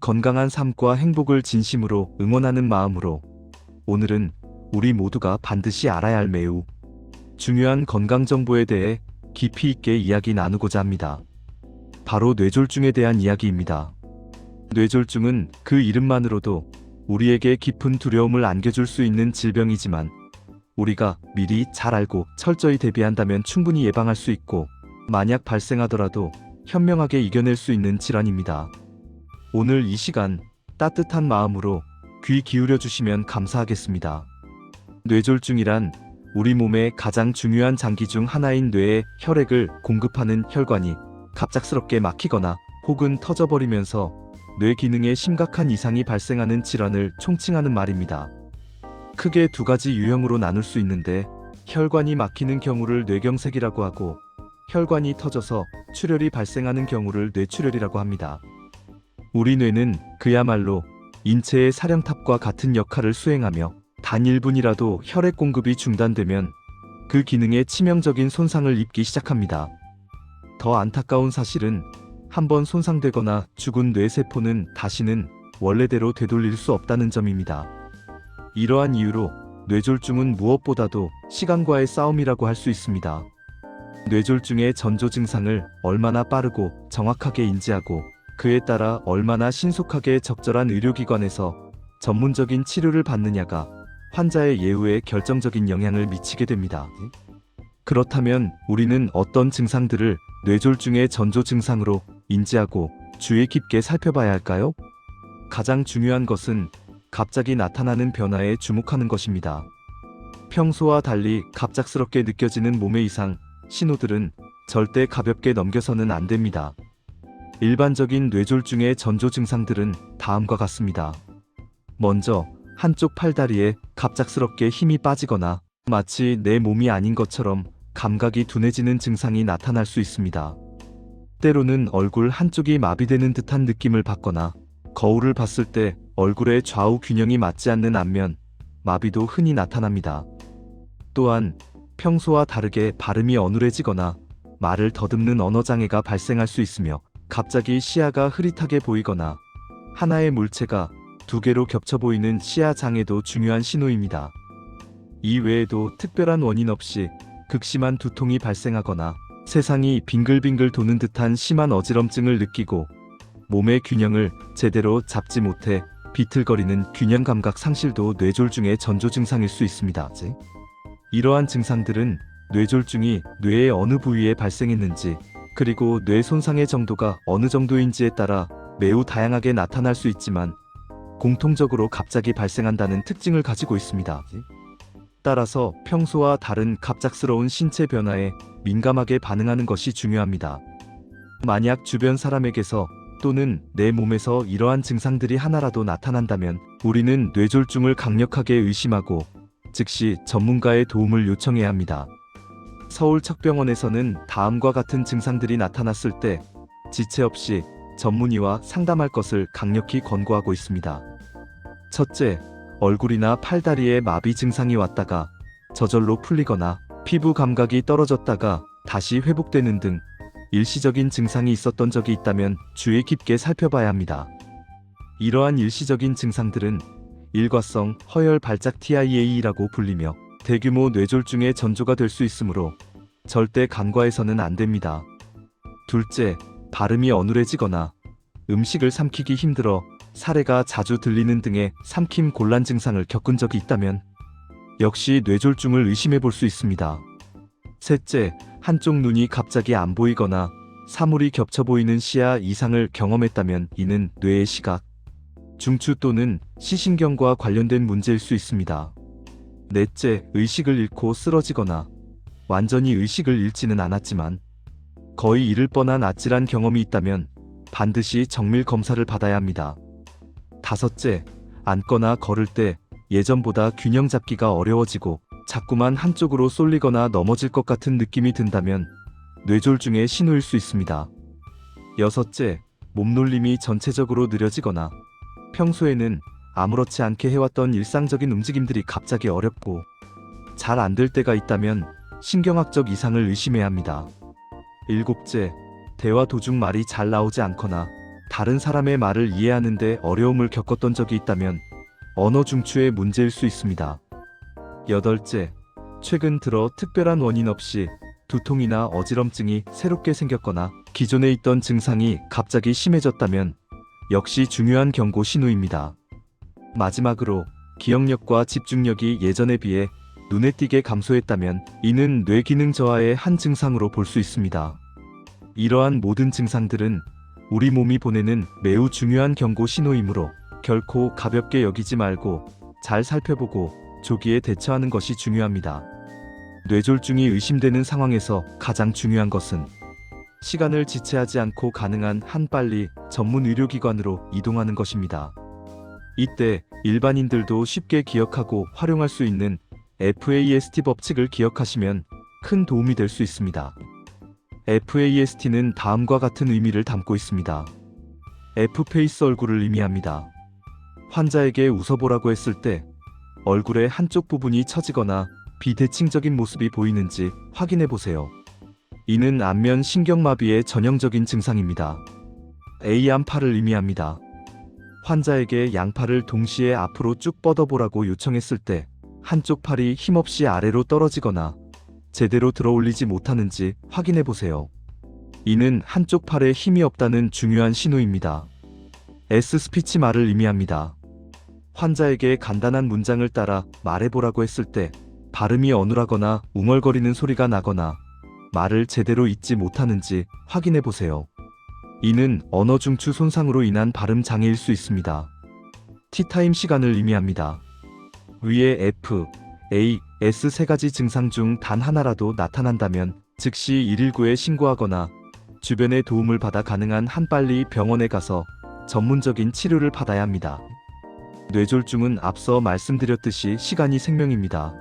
건강한 삶과 행복을 진심으로 응원하는 마음으로 오늘은 우리 모두가 반드시 알아야 할 매우 중요한 건강 정보에 대해 깊이 있게 이야기 나누고자 합니다. 바로 뇌졸중에 대한 이야기입니다. 뇌졸중은 그 이름만으로도 우리에게 깊은 두려움을 안겨줄 수 있는 질병이지만 우리가 미리 잘 알고 철저히 대비한다면 충분히 예방할 수 있고 만약 발생하더라도 현명하게 이겨낼 수 있는 질환입니다. 오늘 이 시간 따뜻한 마음으로 귀 기울여 주시면 감사하겠습니다. 뇌졸중이란 우리 몸의 가장 중요한 장기 중 하나인 뇌에 혈액을 공급하는 혈관이 갑작스럽게 막히거나 혹은 터져버리면서 뇌 기능에 심각한 이상이 발생하는 질환을 총칭하는 말입니다. 크게 두 가지 유형으로 나눌 수 있는데 혈관이 막히는 경우를 뇌경색이라고 하고 혈관이 터져서 출혈이 발생하는 경우를 뇌출혈이라고 합니다. 우리 뇌는 그야말로 인체의 사령탑과 같은 역할을 수행하며 단 1분이라도 혈액 공급이 중단되면 그 기능에 치명적인 손상을 입기 시작합니다. 더 안타까운 사실은 한번 손상되거나 죽은 뇌세포는 다시는 원래대로 되돌릴 수 없다는 점입니다. 이러한 이유로 뇌졸중은 무엇보다도 시간과의 싸움이라고 할 수 있습니다. 뇌졸중의 전조 증상을 얼마나 빠르고 정확하게 인지하고 그에 따라 얼마나 신속하게 적절한 의료기관에서 전문적인 치료를 받느냐가 환자의 예후에 결정적인 영향을 미치게 됩니다. 그렇다면 우리는 어떤 증상들을 뇌졸중의 전조 증상으로 인지하고 주의 깊게 살펴봐야 할까요? 가장 중요한 것은 갑자기 나타나는 변화에 주목하는 것입니다. 평소와 달리 갑작스럽게 느껴지는 몸의 이상, 신호들은 절대 가볍게 넘겨서는 안 됩니다. 일반적인 뇌졸중의 전조 증상들은 다음과 같습니다. 먼저 한쪽 팔다리에 갑작스럽게 힘이 빠지거나 마치 내 몸이 아닌 것처럼 감각이 둔해지는 증상이 나타날 수 있습니다. 때로는 얼굴 한쪽이 마비되는 듯한 느낌을 받거나 거울을 봤을 때 얼굴의 좌우 균형이 맞지 않는 안면, 마비도 흔히 나타납니다. 또한 평소와 다르게 발음이 어눌해지거나 말을 더듬는 언어장애가 발생할 수 있으며 갑자기 시야가 흐릿하게 보이거나 하나의 물체가 두 개로 겹쳐 보이는 시야 장애도 중요한 신호입니다. 이 외에도 특별한 원인 없이 극심한 두통이 발생하거나 세상이 빙글빙글 도는 듯한 심한 어지럼증을 느끼고 몸의 균형을 제대로 잡지 못해 비틀거리는 균형 감각 상실도 뇌졸중의 전조 증상일 수 있습니다. 이러한 증상들은 뇌졸중이 뇌의 어느 부위에 발생했는지 그리고 뇌 손상의 정도가 어느 정도인지에 따라 매우 다양하게 나타날 수 있지만 공통적으로 갑자기 발생한다는 특징을 가지고 있습니다. 따라서 평소와 다른 갑작스러운 신체 변화에 민감하게 반응하는 것이 중요합니다. 만약 주변 사람에게서 또는 내 몸에서 이러한 증상들이 하나라도 나타난다면 우리는 뇌졸중을 강력하게 의심하고 즉시 전문가의 도움을 요청해야 합니다. 서울척병원에서는 다음과 같은 증상들이 나타났을 때 지체 없이 전문의와 상담할 것을 강력히 권고하고 있습니다. 첫째, 얼굴이나 팔다리에 마비 증상이 왔다가 저절로 풀리거나 피부 감각이 떨어졌다가 다시 회복되는 등 일시적인 증상이 있었던 적이 있다면 주의 깊게 살펴봐야 합니다. 이러한 일시적인 증상들은 일과성 허혈 발작 TIA라고 불리며 대규모 뇌졸중의 전조가 될 수 있으므로 절대 간과해서는 안 됩니다. 둘째, 발음이 어눌해지거나 음식을 삼키기 힘들어 사레가 자주 들리는 등의 삼킴 곤란 증상을 겪은 적이 있다면 역시 뇌졸중을 의심해 볼 수 있습니다. 셋째, 한쪽 눈이 갑자기 안 보이거나 사물이 겹쳐 보이는 시야 이상을 경험했다면 이는 뇌의 시각, 중추 또는 시신경과 관련된 문제일 수 있습니다. 넷째, 의식을 잃고 쓰러지거나 완전히 의식을 잃지는 않았지만 거의 잃을 뻔한 아찔한 경험이 있다면 반드시 정밀 검사를 받아야 합니다. 다섯째, 앉거나 걸을 때 예전보다 균형 잡기가 어려워지고 자꾸만 한쪽으로 쏠리거나 넘어질 것 같은 느낌이 든다면 뇌졸중의 신호일 수 있습니다. 여섯째, 몸놀림이 전체적으로 느려지거나 평소에는 아무렇지 않게 해왔던 일상적인 움직임들이 갑자기 어렵고 잘 안 될 때가 있다면 신경학적 이상을 의심해야 합니다. 일곱째, 대화 도중 말이 잘 나오지 않거나 다른 사람의 말을 이해하는데 어려움을 겪었던 적이 있다면 언어 중추의 문제일 수 있습니다. 여덟째, 최근 들어 특별한 원인 없이 두통이나 어지럼증이 새롭게 생겼거나 기존에 있던 증상이 갑자기 심해졌다면 역시 중요한 경고 신호입니다. 마지막으로, 기억력과 집중력이 예전에 비해 눈에 띄게 감소했다면 이는 뇌 기능 저하의 한 증상으로 볼 수 있습니다. 이러한 모든 증상들은 우리 몸이 보내는 매우 중요한 경고 신호이므로 결코 가볍게 여기지 말고 잘 살펴보고 조기에 대처하는 것이 중요합니다. 뇌졸중이 의심되는 상황에서 가장 중요한 것은 시간을 지체하지 않고 가능한 한 빨리 전문 의료기관으로 이동하는 것입니다. 이때 일반인들도 쉽게 기억하고 활용할 수 있는 FAST 법칙을 기억하시면 큰 도움이 될 수 있습니다. FAST는 다음과 같은 의미를 담고 있습니다. F 페이스 얼굴을 의미합니다. 환자에게 웃어보라고 했을 때 얼굴의 한쪽 부분이 처지거나 비대칭적인 모습이 보이는지 확인해 보세요. 이는 안면 신경마비의 전형적인 증상입니다. A 양팔을 의미합니다. 환자에게 양팔을 동시에 앞으로 쭉 뻗어보라고 요청했을 때 한쪽 팔이 힘없이 아래로 떨어지거나 제대로 들어올리지 못하는지 확인해 보세요. 이는 한쪽 팔에 힘이 없다는 중요한 신호입니다. S 스피치 말을 의미합니다. 환자에게 간단한 문장을 따라 말해보라고 했을 때 발음이 어눌하거나 웅얼거리는 소리가 나거나 말을 제대로 잇지 못하는지 확인해 보세요. 이는 언어 중추 손상으로 인한 발음 장애일 수 있습니다. 티타임 시간을 의미합니다. 위에 F, A, S 세 가지 증상 중 단 하나라도 나타난다면 즉시 119에 신고하거나 주변의 도움을 받아 가능한 한 빨리 병원에 가서 전문적인 치료를 받아야 합니다. 뇌졸중은 앞서 말씀드렸듯이 시간이 생명입니다.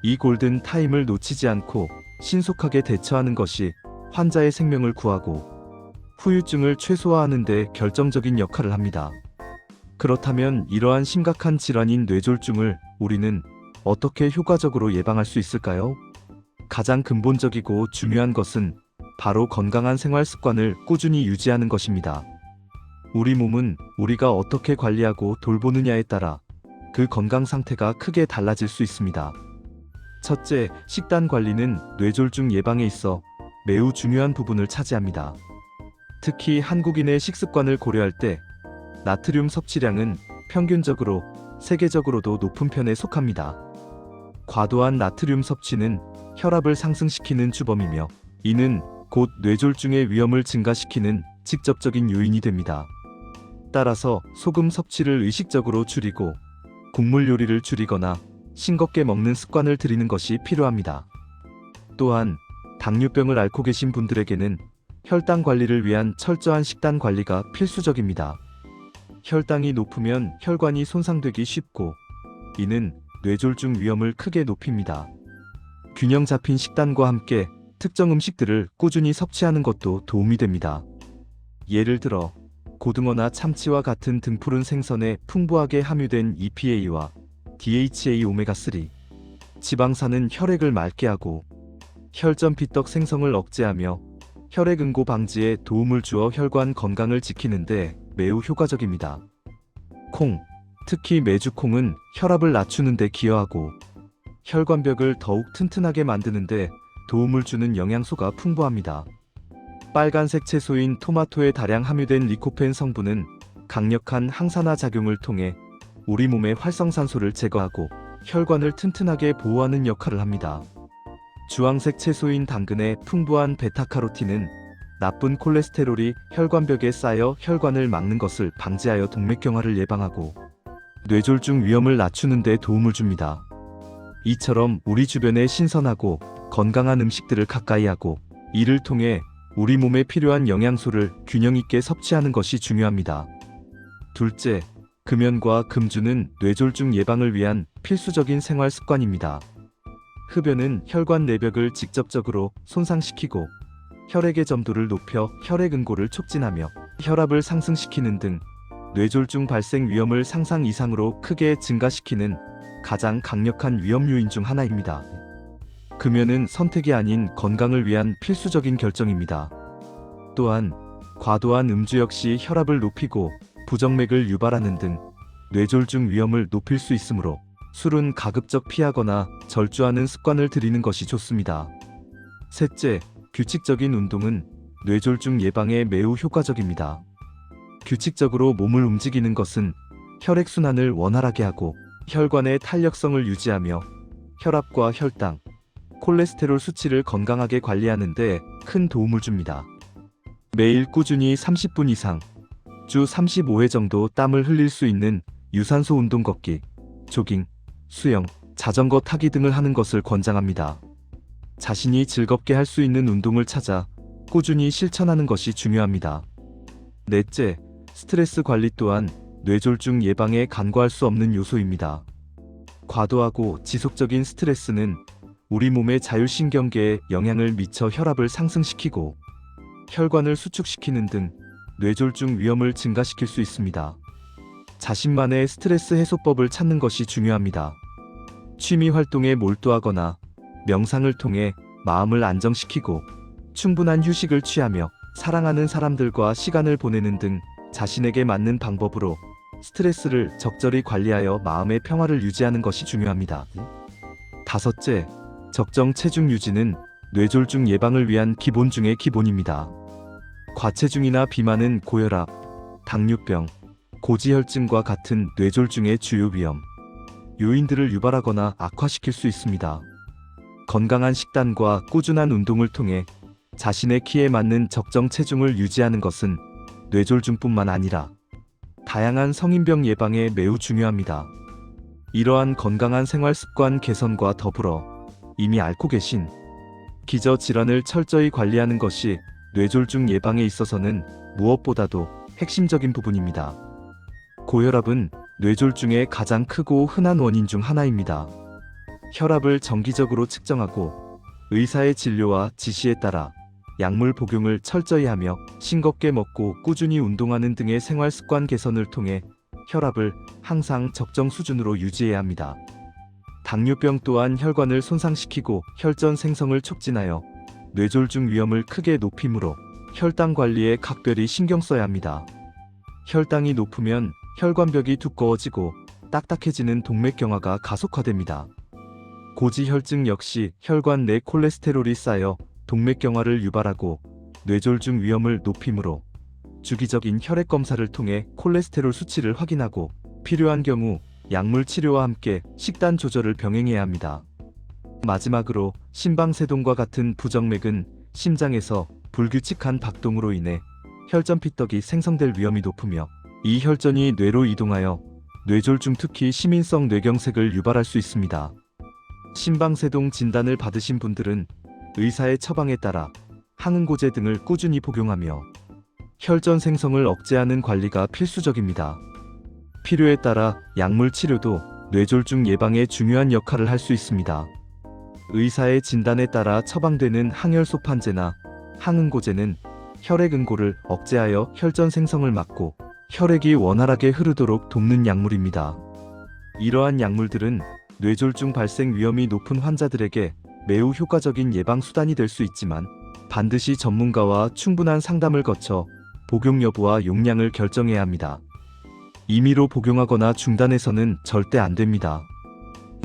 이 골든 타임을 놓치지 않고 신속하게 대처하는 것이 환자의 생명을 구하고 후유증을 최소화하는 데 결정적인 역할을 합니다. 그렇다면 이러한 심각한 질환인 뇌졸중을 우리는 어떻게 효과적으로 예방할 수 있을까요? 가장 근본적이고 중요한 것은 바로 건강한 생활 습관을 꾸준히 유지하는 것입니다. 우리 몸은 우리가 어떻게 관리하고 돌보느냐에 따라 그 건강 상태가 크게 달라질 수 있습니다. 첫째, 식단 관리는 뇌졸중 예방에 있어 매우 중요한 부분을 차지합니다. 특히 한국인의 식습관을 고려할 때 나트륨 섭취량은 평균적으로 세계적으로도 높은 편에 속합니다. 과도한 나트륨 섭취는 혈압을 상승시키는 주범이며 이는 곧 뇌졸중의 위험을 증가시키는 직접적인 요인이 됩니다. 따라서 소금 섭취를 의식적으로 줄이고 국물 요리를 줄이거나 싱겁게 먹는 습관을 들이는 것이 필요합니다. 또한 당뇨병을 앓고 계신 분들에게는 혈당 관리를 위한 철저한 식단 관리가 필수적입니다. 혈당이 높으면 혈관이 손상되기 쉽고 이는 뇌졸중 위험을 크게 높입니다. 균형 잡힌 식단과 함께 특정 음식들을 꾸준히 섭취하는 것도 도움이 됩니다. 예를 들어 고등어나 참치와 같은 등푸른 생선에 풍부하게 함유된 EPA와 DHA 오메가3, 지방산은 혈액을 맑게 하고 혈전 피떡 생성을 억제하며 혈액 응고 방지에 도움을 주어 혈관 건강을 지키는 데 매우 효과적입니다. 콩, 특히 메주콩은 혈압을 낮추는 데 기여하고 혈관벽을 더욱 튼튼하게 만드는 데 도움을 주는 영양소가 풍부합니다. 빨간색 채소인 토마토에 다량 함유된 리코펜 성분은 강력한 항산화 작용을 통해 우리 몸의 활성산소를 제거하고 혈관을 튼튼하게 보호하는 역할을 합니다. 주황색 채소인 당근의 풍부한 베타카로틴은 나쁜 콜레스테롤이 혈관벽에 쌓여 혈관을 막는 것을 방지하여 동맥경화를 예방하고 뇌졸중 위험을 낮추는 데 도움을 줍니다. 이처럼 우리 주변에 신선하고 건강한 음식들을 가까이 하고 이를 통해 우리 몸에 필요한 영양소를 균형 있게 섭취하는 것이 중요합니다. 둘째, 금연과 금주는 뇌졸중 예방을 위한 필수적인 생활 습관입니다. 흡연은 혈관 내벽을 직접적으로 손상시키고 혈액의 점도를 높여 혈액 응고를 촉진하며 혈압을 상승시키는 등 뇌졸중 발생 위험을 상상 이상으로 크게 증가시키는 가장 강력한 위험 요인 중 하나입니다. 금연은 선택이 아닌 건강을 위한 필수적인 결정입니다. 또한 과도한 음주 역시 혈압을 높이고 부정맥을 유발하는 등 뇌졸중 위험을 높일 수 있으므로 술은 가급적 피하거나 절주하는 습관을 들이는 것이 좋습니다. 셋째, 규칙적인 운동은 뇌졸중 예방에 매우 효과적입니다. 규칙적으로 몸을 움직이는 것은 혈액순환을 원활하게 하고 혈관의 탄력성을 유지하며 혈압과 혈당, 콜레스테롤 수치를 건강하게 관리하는 데 큰 도움을 줍니다. 매일 꾸준히 30분 이상, 주 35회 정도 땀을 흘릴 수 있는 유산소 운동 걷기, 조깅, 수영, 자전거 타기 등을 하는 것을 권장합니다. 자신이 즐겁게 할 수 있는 운동을 찾아 꾸준히 실천하는 것이 중요합니다. 넷째, 스트레스 관리 또한 뇌졸중 예방에 간과할 수 없는 요소입니다. 과도하고 지속적인 스트레스는 우리 몸의 자율신경계에 영향을 미쳐 혈압을 상승시키고 혈관을 수축시키는 등 뇌졸중 위험을 증가시킬 수 있습니다. 자신만의 스트레스 해소법을 찾는 것이 중요합니다. 취미 활동에 몰두하거나 명상을 통해 마음을 안정시키고 충분한 휴식을 취하며 사랑하는 사람들과 시간을 보내는 등 자신에게 맞는 방법으로 스트레스를 적절히 관리하여 마음의 평화를 유지하는 것이 중요합니다. 다섯째, 적정 체중 유지는 뇌졸중 예방을 위한 기본 중의 기본입니다. 과체중이나 비만은 고혈압, 당뇨병, 고지혈증과 같은 뇌졸중의 주요 위험 요인들을 유발하거나 악화시킬 수 있습니다. 건강한 식단과 꾸준한 운동을 통해 자신의 키에 맞는 적정 체중을 유지하는 것은 뇌졸중뿐만 아니라 다양한 성인병 예방에 매우 중요합니다. 이러한 건강한 생활 습관 개선과 더불어 이미 앓고 계신 기저 질환을 철저히 관리하는 것이 뇌졸중 예방에 있어서는 무엇보다도 핵심적인 부분입니다. 고혈압은 뇌졸중의 가장 크고 흔한 원인 중 하나입니다. 혈압을 정기적으로 측정하고 의사의 진료와 지시에 따라 약물 복용을 철저히 하며 싱겁게 먹고 꾸준히 운동하는 등의 생활 습관 개선을 통해 혈압을 항상 적정 수준으로 유지해야 합니다. 당뇨병 또한 혈관을 손상시키고 혈전 생성을 촉진하여 뇌졸중 위험을 크게 높이므로 혈당 관리에 각별히 신경 써야 합니다. 혈당이 높으면 혈관벽이 두꺼워지고 딱딱해지는 동맥경화가 가속화됩니다. 고지혈증 역시 혈관 내 콜레스테롤이 쌓여 동맥경화를 유발하고 뇌졸중 위험을 높이므로 주기적인 혈액 검사를 통해 콜레스테롤 수치를 확인하고 필요한 경우 약물 치료와 함께 식단 조절을 병행해야 합니다. 마지막으로 심방세동과 같은 부정맥은 심장에서 불규칙한 박동으로 인해 혈전 피떡이 생성될 위험이 높으며 이 혈전이 뇌로 이동하여 뇌졸중 특히 시민성 뇌경색을 유발할 수 있습니다. 심방세동 진단을 받으신 분들은 의사의 처방에 따라 항응고제 등을 꾸준히 복용하며 혈전 생성을 억제하는 관리가 필수적입니다. 필요에 따라 약물 치료도 뇌졸중 예방에 중요한 역할을 할 수 있습니다. 의사의 진단에 따라 처방되는 항혈소판제나 항응고제는 혈액 응고를 억제하여 혈전 생성을 막고 혈액이 원활하게 흐르도록 돕는 약물입니다. 이러한 약물들은 뇌졸중 발생 위험이 높은 환자들에게 매우 효과적인 예방 수단이 될 수 있지만 반드시 전문가와 충분한 상담을 거쳐 복용 여부와 용량을 결정해야 합니다. 임의로 복용하거나 중단해서는 절대 안 됩니다.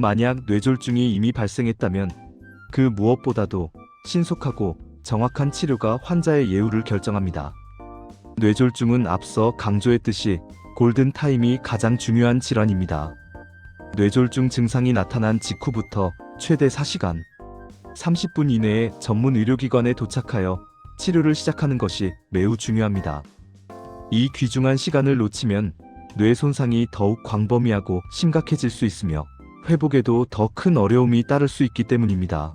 만약 뇌졸중이 이미 발생했다면 그 무엇보다도 신속하고 정확한 치료가 환자의 예후를 결정합니다. 뇌졸중은 앞서 강조했듯이 골든타임이 가장 중요한 질환입니다. 뇌졸중 증상이 나타난 직후부터 최대 4시간, 30분 이내에 전문 의료기관에 도착하여 치료를 시작하는 것이 매우 중요합니다. 이 귀중한 시간을 놓치면 뇌 손상이 더욱 광범위하고 심각해질 수 있으며 회복에도 더 큰 어려움이 따를 수 있기 때문입니다.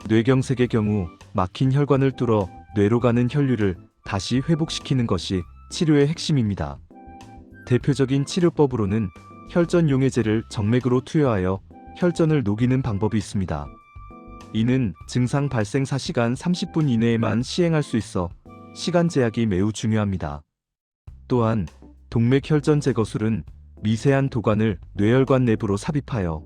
뇌경색의 경우 막힌 혈관을 뚫어 뇌로 가는 혈류를 다시 회복시키는 것이 치료의 핵심입니다. 대표적인 치료법으로는 혈전 용해제를 정맥으로 투여하여 혈전을 녹이는 방법이 있습니다. 이는 증상 발생 4시간 30분 이내에만 시행할 수 있어 시간 제약이 매우 중요합니다. 또한 동맥혈전 제거술은 미세한 도관을 뇌혈관 내부로 삽입하여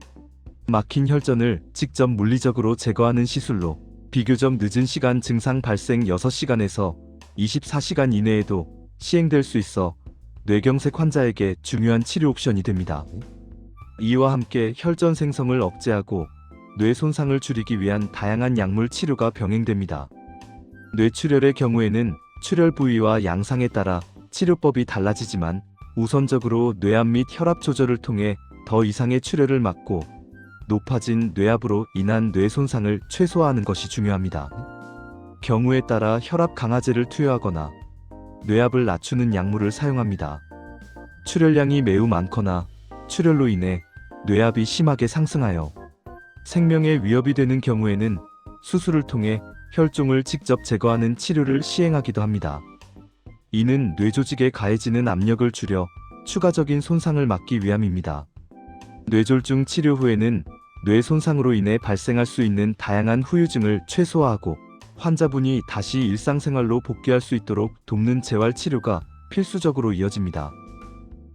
막힌 혈전을 직접 물리적으로 제거하는 시술로 비교적 늦은 시간 증상 발생 6시간에서 24시간 이내에도 시행될 수 있어 뇌경색 환자에게 중요한 치료 옵션이 됩니다. 이와 함께 혈전 생성을 억제하고 뇌 손상을 줄이기 위한 다양한 약물 치료가 병행됩니다. 뇌출혈의 경우에는 출혈 부위와 양상에 따라 치료법이 달라지지만 우선적으로 뇌압 및 혈압 조절을 통해 더 이상의 출혈을 막고 높아진 뇌압으로 인한 뇌 손상을 최소화하는 것이 중요합니다. 경우에 따라 혈압 강화제를 투여하거나 뇌압을 낮추는 약물을 사용합니다. 출혈량이 매우 많거나 출혈로 인해 뇌압이 심하게 상승하여 생명에 위협이 되는 경우에는 수술을 통해 혈종을 직접 제거하는 치료를 시행하기도 합니다. 이는 뇌조직에 가해지는 압력을 줄여 추가적인 손상을 막기 위함입니다. 뇌졸중 치료 후에는 뇌 손상으로 인해 발생할 수 있는 다양한 후유증을 최소화하고 환자분이 다시 일상생활로 복귀할 수 있도록 돕는 재활 치료가 필수적으로 이어집니다.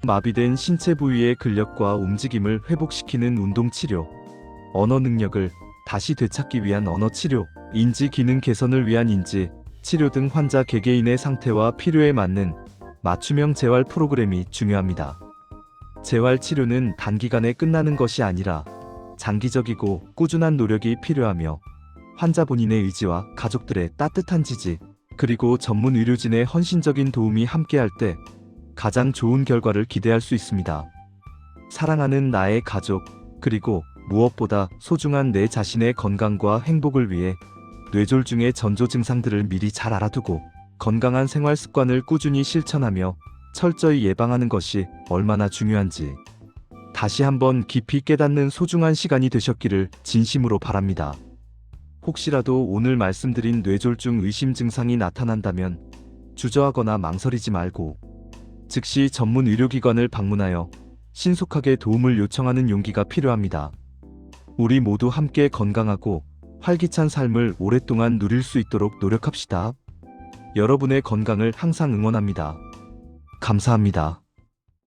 마비된 신체 부위의 근력과 움직임을 회복시키는 운동 치료, 언어 능력을 다시 되찾기 위한 언어 치료, 인지 기능 개선을 위한 인지 치료 등 환자 개개인의 상태와 필요에 맞는 맞춤형 재활 프로그램이 중요합니다. 재활 치료는 단기간에 끝나는 것이 아니라 장기적이고 꾸준한 노력이 필요하며 환자 본인의 의지와 가족들의 따뜻한 지지, 그리고 전문 의료진의 헌신적인 도움이 함께할 때 가장 좋은 결과를 기대할 수 있습니다. 사랑하는 나의 가족, 그리고 무엇보다 소중한 내 자신의 건강과 행복을 위해 뇌졸중의 전조 증상들을 미리 잘 알아두고 건강한 생활 습관을 꾸준히 실천하며 철저히 예방하는 것이 얼마나 중요한지 다시 한번 깊이 깨닫는 소중한 시간이 되셨기를 진심으로 바랍니다. 혹시라도 오늘 말씀드린 뇌졸중 의심 증상이 나타난다면 주저하거나 망설이지 말고 즉시 전문 의료기관을 방문하여 신속하게 도움을 요청하는 용기가 필요합니다. 우리 모두 함께 건강하고 활기찬 삶을 오랫동안 누릴 수 있도록 노력합시다. 여러분의 건강을 항상 응원합니다. 감사합니다.